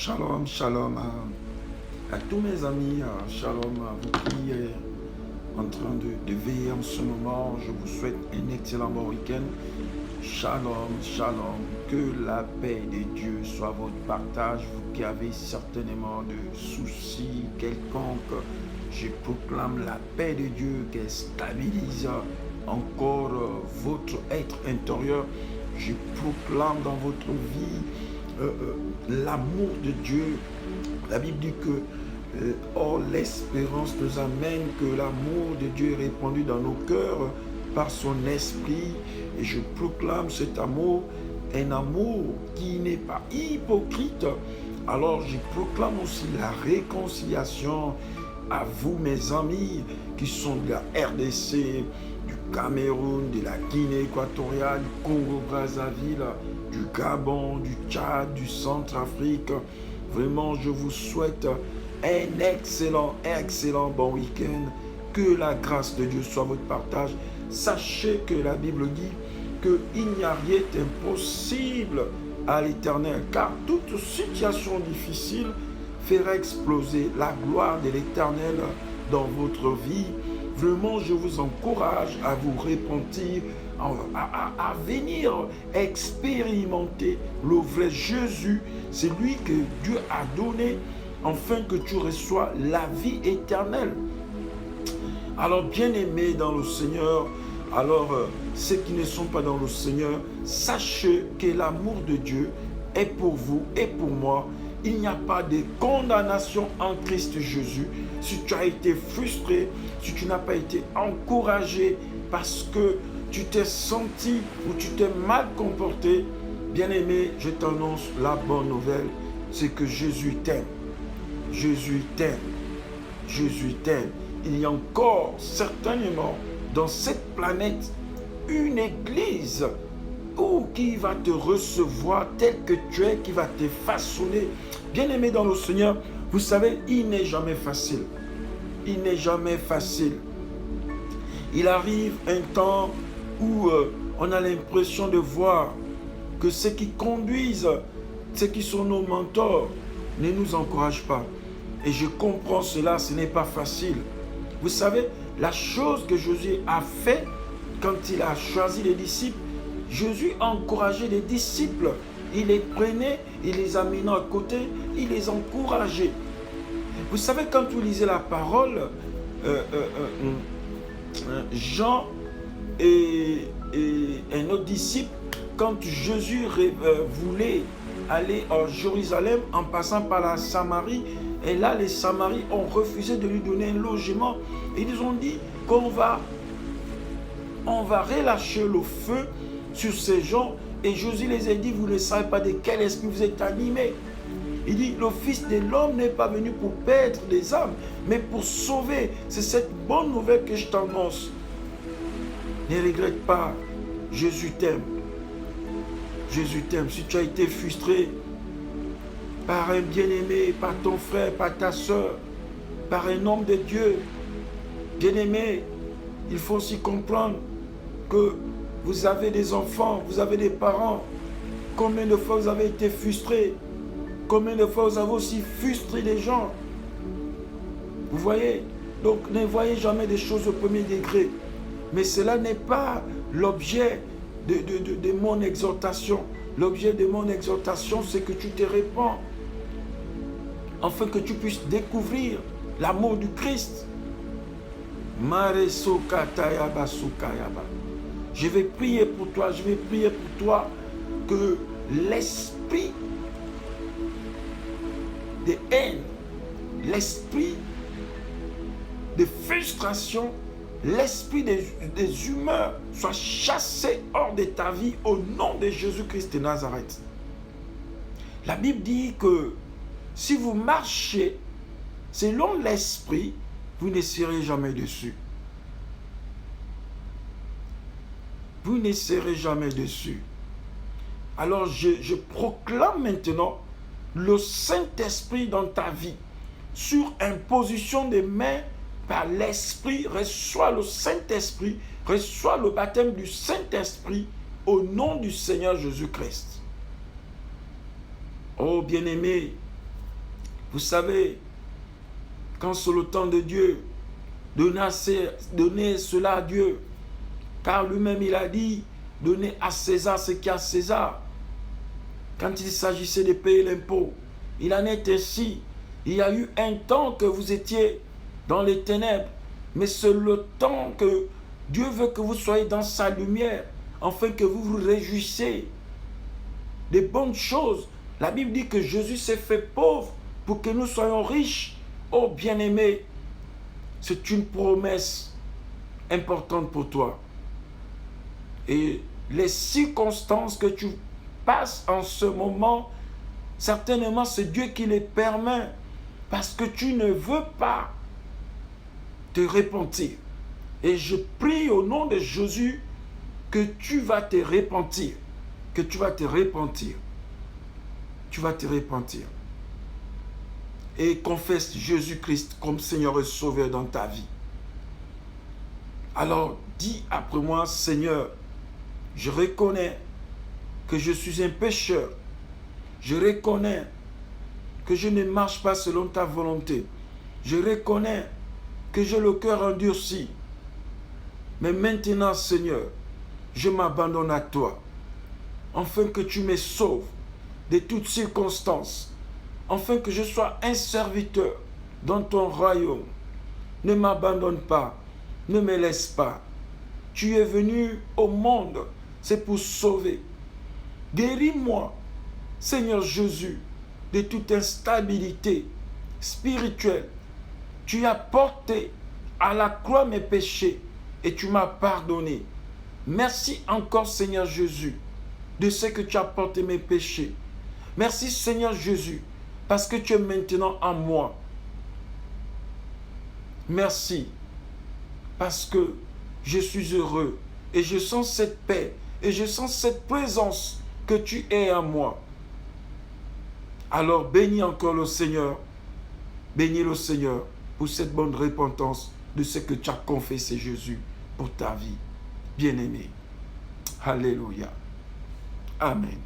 Shalom, shalom à tous mes amis, shalom à vous qui êtes en train de veiller en ce moment. Je vous souhaite un excellent bon week-end. Shalom, shalom, que la paix de Dieu soit votre partage. Vous qui avez certainement de soucis quelconques, je proclame la paix de Dieu qui stabilise encore votre être intérieur. Je proclame dans votre vie l'amour de Dieu. La Bible dit que l'espérance nous amène que l'amour de Dieu est répandu dans nos cœurs par son esprit. Et je proclame cet amour, un amour qui n'est pas hypocrite. Alors je proclame aussi la réconciliation à vous, mes amis, qui sont de la RDC, du Cameroun, de la Guinée équatoriale, du Congo-Brazzaville, du Gabon, du Tchad, du Centrafrique. Vraiment, je vous souhaite un excellent bon week-end. Que la grâce de Dieu soit votre partage. Sachez que la Bible dit qu'il n'y a rien d'impossible à l'Éternel, car toute situation difficile fera exploser la gloire de l'Éternel dans votre vie. Vraiment, je vous encourage à vous repentir, à venir expérimenter le vrai Jésus. C'est lui que Dieu a donné, afin que tu reçois la vie éternelle. Alors, bien-aimés dans le Seigneur, ceux qui ne sont pas dans le Seigneur, sachez que l'amour de Dieu est pour vous et pour moi. Il n'y a pas de condamnation en Christ Jésus. Si tu as été frustré, si tu n'as pas été encouragé parce que tu t'es senti ou tu t'es mal comporté, bien-aimé, je t'annonce la bonne nouvelle, c'est que Jésus t'aime. Jésus t'aime. Jésus t'aime. Il y a encore certainement dans cette planète une église qui va te recevoir tel que tu es, qui va te façonner. Bien-aimé dans le Seigneur, vous savez, il n'est jamais facile. Il n'est jamais facile. Il arrive un temps où on a l'impression de voir que ceux qui conduisent, ceux qui sont nos mentors, ne nous encouragent pas. Et je comprends cela, ce n'est pas facile. Vous savez, la chose que Jésus a fait quand il a choisi les disciples, Jésus a encouragé les disciples. Il les prenait, il les amenait à côté, il les encourageait. Vous savez, quand vous lisez la parole, Jean et un autre disciple, quand Jésus voulait aller à Jérusalem en passant par la Samarie, et là les Samaris ont refusé de lui donner un logement. Et ils ont dit qu'on va relâcher le feu sur ces gens. Et Jésus les a dit, vous ne savez pas de quel esprit vous êtes animés. Il dit, le Fils de l'homme n'est pas venu pour perdre des âmes, mais pour sauver. C'est cette bonne nouvelle que je t'annonce. Ne regrette pas, Jésus t'aime. Jésus t'aime. Si tu as été frustré par un bien-aimé, par ton frère, par ta soeur, par un homme de Dieu, bien-aimé, il faut aussi comprendre que vous avez des enfants, vous avez des parents. Combien de fois vous avez été frustré? Combien de fois vous avez aussi frustré les gens? Vous voyez? Donc ne voyez jamais des choses au premier degré. Mais cela n'est pas l'objet de mon exhortation. L'objet de mon exhortation, c'est que tu te répands, afin que tu puisses découvrir l'amour du Christ. Je vais prier pour toi, que l'esprit de haine, l'esprit de frustration, l'esprit des humeurs soit chassé hors de ta vie au nom de Jésus-Christ de Nazareth. La Bible dit que si vous marchez selon l'esprit, vous ne serez jamais déçus. Vous ne serez jamais déçus. Alors je proclame maintenant le Saint-Esprit dans ta vie. Sur imposition des mains par l'Esprit, reçois le Saint-Esprit, reçois le baptême du Saint-Esprit au nom du Seigneur Jésus-Christ. Oh bien-aimé, Vous savez, quand c'est le temps de Dieu, donnez cela à Dieu. Car lui-même, il a dit, donnez à César ce qui est à César. Quand il s'agissait de payer l'impôt, il en est ainsi. Il y a eu un temps que vous étiez dans les ténèbres, mais c'est le temps que Dieu veut que vous soyez dans sa lumière, afin que vous vous réjouissiez des bonnes choses. La Bible dit que Jésus s'est fait pauvre pour que nous soyons riches. Oh bien-aimé, c'est une promesse importante pour toi. Et les circonstances que tu passes en ce moment, certainement c'est Dieu qui les permet parce que tu ne veux pas te repentir. Et je prie au nom de Jésus que tu vas te repentir. Que tu vas te repentir. Tu vas te repentir. Et confesse Jésus-Christ comme Seigneur et Sauveur dans ta vie. Alors dis après moi, Seigneur, je reconnais que je suis un pécheur. Je reconnais que je ne marche pas selon ta volonté. Je reconnais que j'ai le cœur endurci. Mais maintenant, Seigneur, je m'abandonne à toi, afin que tu me sauves de toutes circonstances, afin que je sois un serviteur dans ton royaume. Ne m'abandonne pas, ne me laisse pas. Tu es venu au monde, c'est pour sauver. Guéris-moi, Seigneur Jésus, de toute instabilité spirituelle. Tu as porté à la croix mes péchés et tu m'as pardonné. Merci encore, Seigneur Jésus, de ce que tu as porté mes péchés. Merci, Seigneur Jésus, parce que tu es maintenant en moi. Merci, parce que je suis heureux et je sens cette paix et je sens cette présence que tu es en moi. Alors bénis encore le Seigneur, bénis le Seigneur pour cette bonne repentance de ce que tu as confessé, Jésus, pour ta vie. Bien-aimé. Alléluia. Amen.